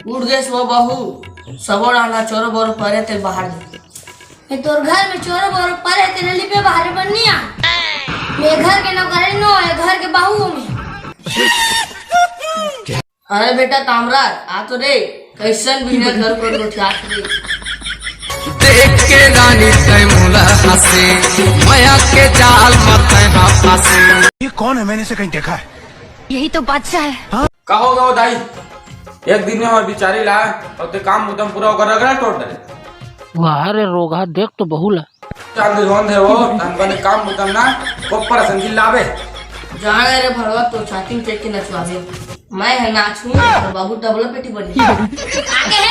उड़ गए सो बहू सबो डाला चोरो बोरो परे ते बाहर मैं तोर घर में चोरो बोरो परे तेरे लिपे बाहर बननिया मैं घर के नौकरी नो है घर के बहू में। अरे बेटा तामराज आ तो रे कैसन भी घर को उठा दे देख के रानी तैमूला हंसे माया के जाल मत फंसे। ये कौन है? मैंने से कहीं देखा है। यही तो बादशाह है। हाँ? कहो गो दाई एक दिन में हमारे बिचारी ला और ते काम उतम पूरा होकर रगड़ा तोड़ दे। वाह रे रोगा देख तो बहुला चांद जोन है वो तन काम उतम ना ऊपर संगी लावे जान रे भरवा तो छाती में के नचवावे मैं है नाचूं और बाबू डबल पेटी बनी आगे है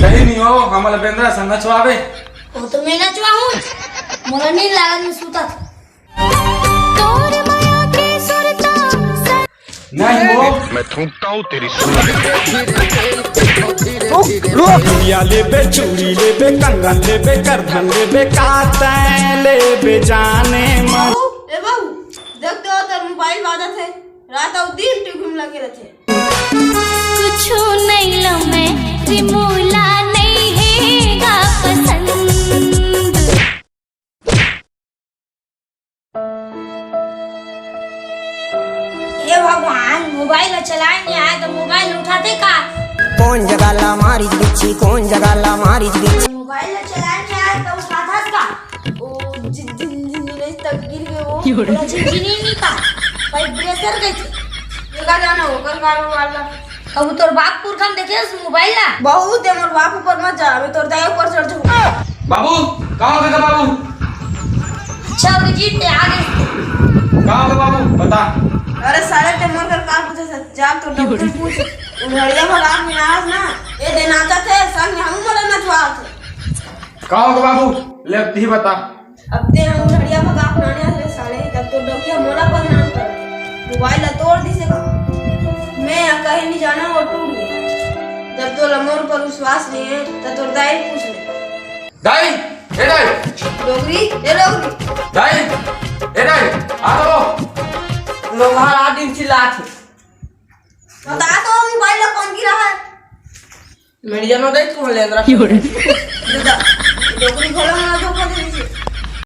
कहीं नहीं हो हमारा बेंद्रा संग नचवावे वो तो मैं नचवा हूँ मोला नींद लागत में सूता था। नहीं हो मैं थूकता हूँ तेरी चूड़िया लेबे चूड़ी लेबे कंगन लेबे करधन लेबे कातैं लेबे जाने मन। ए बाबू देख तो तेरा मोबाइल बाजा थे रात और दिन टीवी में लगे रहते कुछ नहीं लो मैं रिमोला नहीं हैगा पसंद। हे भगवान मोबाइल चलाए नहीं आए तो मोबाइल उठाते का कौन जगह ला मारी बिच्छी कौन जगह ला मारी बिच्छी। मोबाइल चलाए नहीं आए तो उठाता का ओ जिन तक गिर गए वो नहीं का भाई ब्रेसर गई थी लगा जाना होकर कारो वाला अब तोर बाप पुरखन देखे उस मोबाइल ला बहुत है मोर बाप ऊपर मत जा मैं तोर दाई ऊपर चढ़ जाऊं। बाबू कहाँ गए बाबू अच्छा जीत आगे कहाँ गए बाबू बता। अरे साले ते मोर कर कार पूछे से जा तो डॉक्टर पूछ उड़िया भला मिनाज ना ये दिन आता थे संग हम मोला नचवा थे कहाँ गए बाबू ले ही बता। अब ते हम उड़िया भगा अपनाने थे साले तब तो डॉक्टर मोला बदनाम कर मोबाइल तोड़ दी से मैं कहीं नहीं जाना और टूट गया जब तो लमोर पर विश्वास नहीं है तो तोर दाई पूछ ले दाई ए दाई डोगरी ए डोगरी दाई ए दाई आ तो लोग हर दिन चिल्लाते बता तो मोबाइल कौन गिरा है मेरी जनो दे तू लेंद्रा डोगरी खोलो ना धोखा दे दीजिए